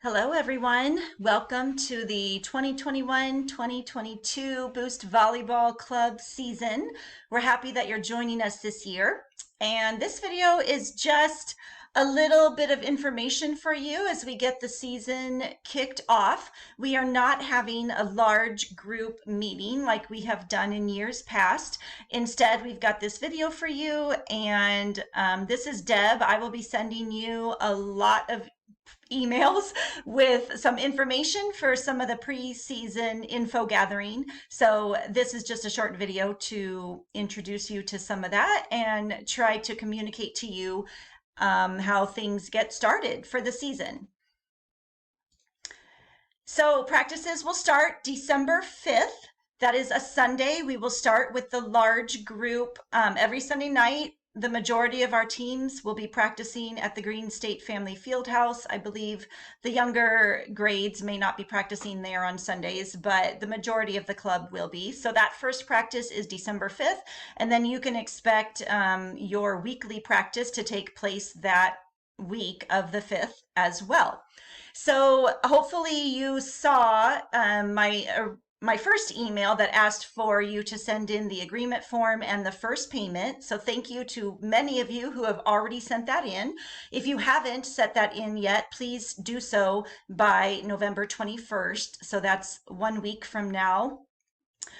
Hello, everyone. Welcome to the 2021-2022 Boost Volleyball Club season. We're happy that you're joining us this year. And this video is just a little bit of information for you as we get the season kicked off. We are not having a large group meeting like we have done in years past. Instead, we've got this video for you, and this is Deb. I will be sending you a lot of emails with some information for some of the pre-season info gathering. So this is just a short video to introduce you to some of that and try to communicate to you how things get started for the season. So practices will start December 5th. That is a Sunday. We will start with the large group every Sunday night. The majority of our teams will be practicing at the Green State Family Fieldhouse. I believe the younger grades may not be practicing there on Sundays, but the majority of the club will be. So that first practice is December 5th, and then you can expect your weekly practice to take place that week of the 5th as well. So hopefully you saw my first email that asked for you to send in the agreement form and the first payment. So thank you to many of you who have already sent that in. If you haven't set that in yet, please do so by November 21st. So that's 1 week from now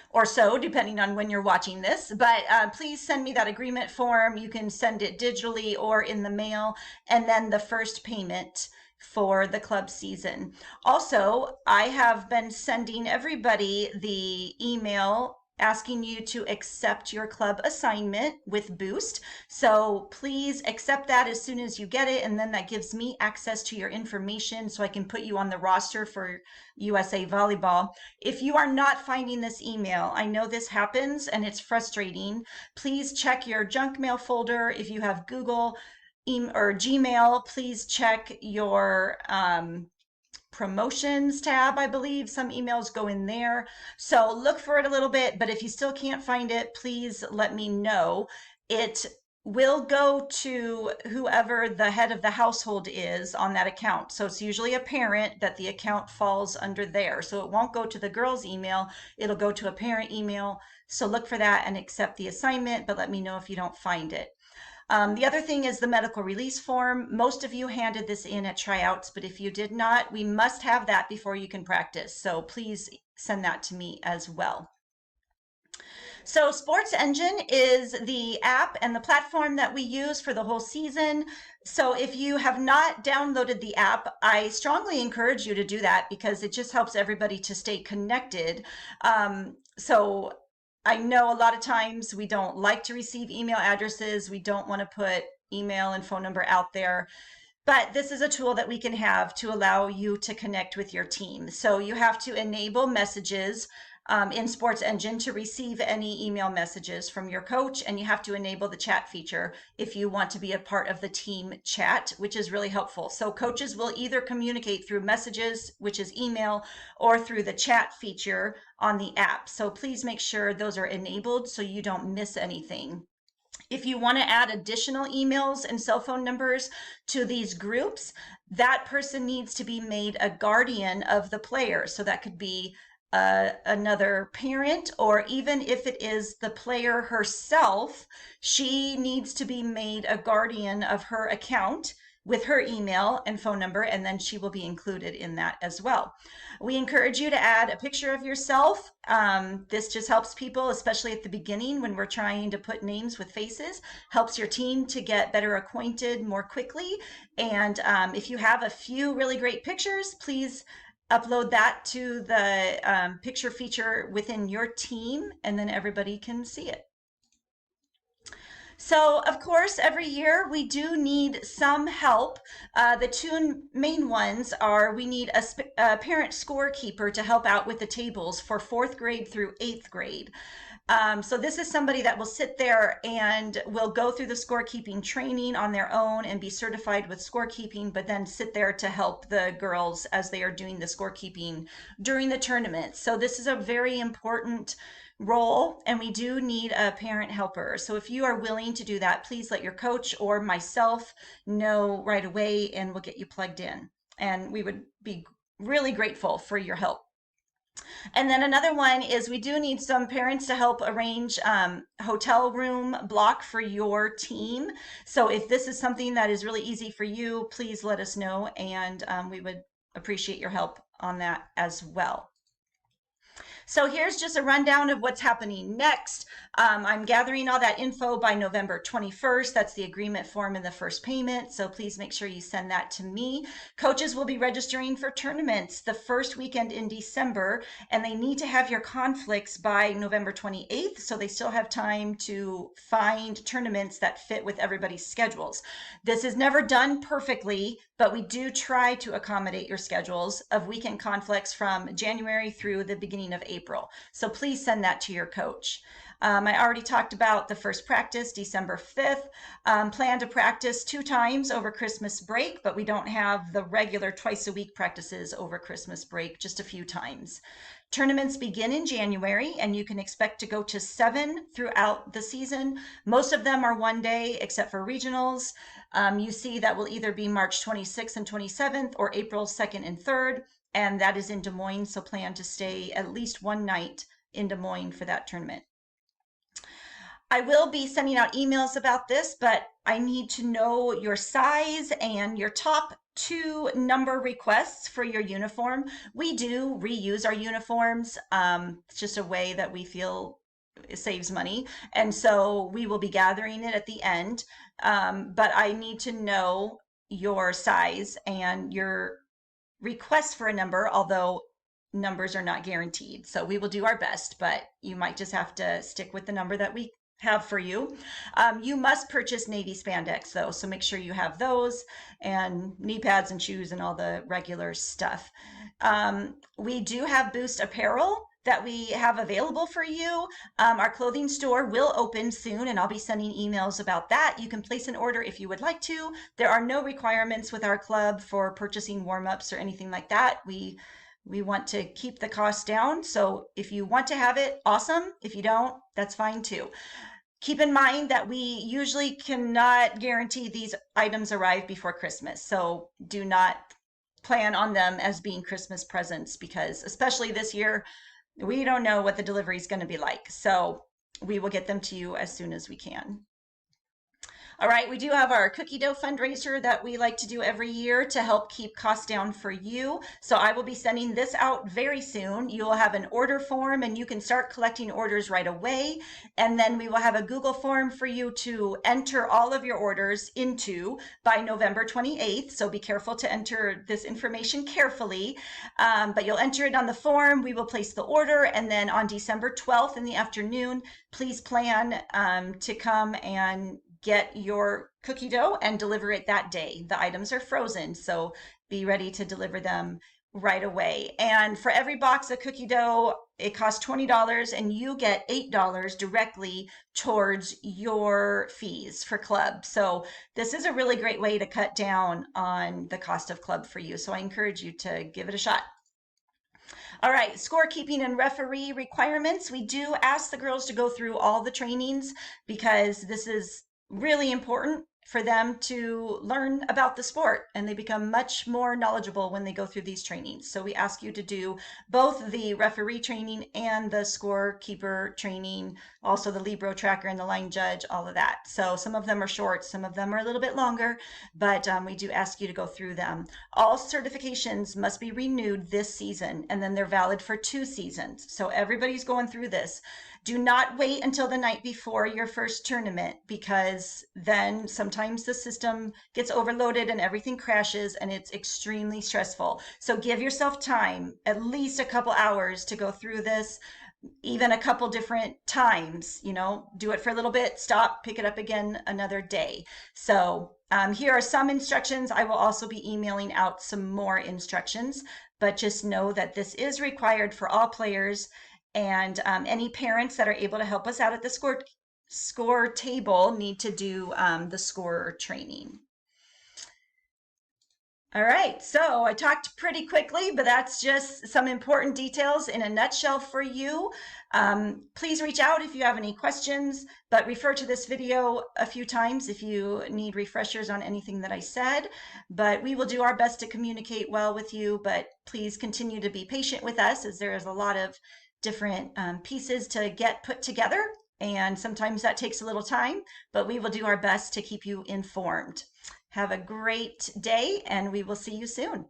or so, depending on when you're watching this. But please send me that agreement form. You can send it digitally or in the mail, and then the first payment for the club season. Also, I have been sending everybody the email asking you to accept your club assignment with Boost. So please accept that as soon as you get it, and then that gives me access to your information so I can put you on the roster for USA Volleyball. If you are not finding this email, I know this happens and it's frustrating. Please check your junk mail folder. If you have Google or Gmail, please check your promotions tab. I believe some emails go in there. So look for it a little bit, but if you still can't find it, please let me know. It will go to whoever the head of the household is on that account. So it's usually a parent that the account falls under there. So it won't go to the girl's email, it'll go to a parent email. So look for that and accept the assignment, but let me know if you don't find it. The other thing is the medical release form. Most of you handed this in at tryouts, but if you did not, we must have that before you can practice. So please send that to me as well. So Sports Engine is the app and the platform that we use for the whole season. So if you have not downloaded the app, I strongly encourage you to do that because it just helps everybody to stay connected. So I know a lot of times we don't like to receive email addresses. We don't want to put email and phone number out there. But this is a tool that we can have to allow you to connect with your team. So you have to enable messages in Sports Engine to receive any email messages from your coach, and you have to enable the chat feature if you want to be a part of the team chat, which is really helpful. So coaches will either communicate through messages, which is email, or through the chat feature on the app. So please make sure those are enabled so you don't miss anything. If you want to add additional emails and cell phone numbers to these groups, that person needs to be made a guardian of the player. So that could be another parent, or even if it is the player herself, she needs to be made a guardian of her account with her email and phone number, and then she will be included in that as well. We encourage you to add a picture of yourself. This just helps people, especially at the beginning when we're trying to put names with faces, helps your team to get better acquainted more quickly. And if you have a few really great pictures, please upload that to the picture feature within your team, and then everybody can see it. So, of course, every year we do need some help. The two main ones are we need a parent scorekeeper to help out with the tables for 4th grade through 8th grade. So this is somebody that will sit there and will go through the scorekeeping training on their own and be certified with scorekeeping, but then sit there to help the girls as they are doing the scorekeeping during the tournament. So this is a very important role, and we do need a parent helper. So if you are willing to do that, please let your coach or myself know right away, and we'll get you plugged in. and we would be really grateful for your help. And then another one is we do need some parents to help arrange hotel room block for your team. So if this is something that is really easy for you, please let us know, and we would appreciate your help on that as well. So here's just a rundown of what's happening next. I'm gathering all that info by November 21st. That's the agreement form and the first payment. So please make sure you send that to me. Coaches will be registering for tournaments the first weekend in December, and they need to have your conflicts by November 28th. So they still have time to find tournaments that fit with everybody's schedules. This is never done perfectly, but we do try to accommodate your schedules of weekend conflicts from January through the beginning of April. So please send that to your coach. I already talked about the first practice, December 5th. Plan to practice 2 times over Christmas break, but we don't have the regular twice a week practices over Christmas break, just a few times. Tournaments begin in January, and you can expect to go to 7 throughout the season. Most of them are one day, except for regionals. You see that will either be March 26th and 27th or April 2nd and 3rd, and that is in Des Moines, so plan to stay at least one night in Des Moines for that tournament. I will be sending out emails about this, but I need to know your size and your top 2 number requests for your uniform. We do reuse our uniforms. It's just a way that we feel it saves money. And so we will be gathering it at the end. But I need to know your size and your request for a number, although numbers are not guaranteed. So we will do our best, but you might just have to stick with the number that we have for you. You must purchase Navy spandex though, so make sure you have those, and knee pads and shoes and all the regular stuff. We do have Boost apparel that we have available for you. Our clothing store will open soon, and I'll be sending emails about that. You can place an order if you would like to. There are no requirements with our club for purchasing warm-ups or anything like that. We want to keep the cost down. So if you want to have it, awesome. If you don't, that's fine too. Keep in mind that we usually cannot guarantee these items arrive before Christmas. So do not plan on them as being Christmas presents, because especially this year, we don't know what the delivery is going to be like. So we will get them to you as soon as we can. All right, we do have our cookie dough fundraiser that we like to do every year to help keep costs down for you. So I will be sending this out very soon. You will have an order form, and you can start collecting orders right away. And then we will have a Google form for you to enter all of your orders into by November 28th. So be careful to enter this information carefully. But you'll enter it on the form. We will place the order. And then on December 12th in the afternoon, please plan to come and get your cookie dough and deliver it that day. The items are frozen, so be ready to deliver them right away. And for every box of cookie dough, it costs $20, and you get $8 directly towards your fees for club. So this is a really great way to cut down on the cost of club for you. So I encourage you to give it a shot. All right, scorekeeping and referee requirements. We do ask the girls to go through all the trainings because this is really important for them to learn about the sport, and they become much more knowledgeable when they go through these trainings. So we ask you to do both the referee training and the scorekeeper training, also the Libro tracker and the line judge, all of that. So some of them are short, some of them are a little bit longer, but we do ask you to go through them. All certifications must be renewed this season, and then they're valid for 2 seasons. So everybody's going through this. Do not wait until the night before your first tournament, because then sometimes the system gets overloaded and everything crashes, and it's extremely stressful. So give yourself time, at least a couple hours to go through this, even a couple different times. Do it for a little bit, stop, pick it up again another day. So here are some instructions. I will also be emailing out some more instructions, but just know that this is required for all players. And any parents that are able to help us out at the score table need to do the score training. All right, so I talked pretty quickly, but that's just some important details in a nutshell for you. Please reach out if you have any questions, but refer to this video a few times if you need refreshers on anything that I said. But we will do our best to communicate well with you, but please continue to be patient with us as there is a lot of different pieces to get put together. And sometimes that takes a little time, but we will do our best to keep you informed. Have a great day, and we will see you soon.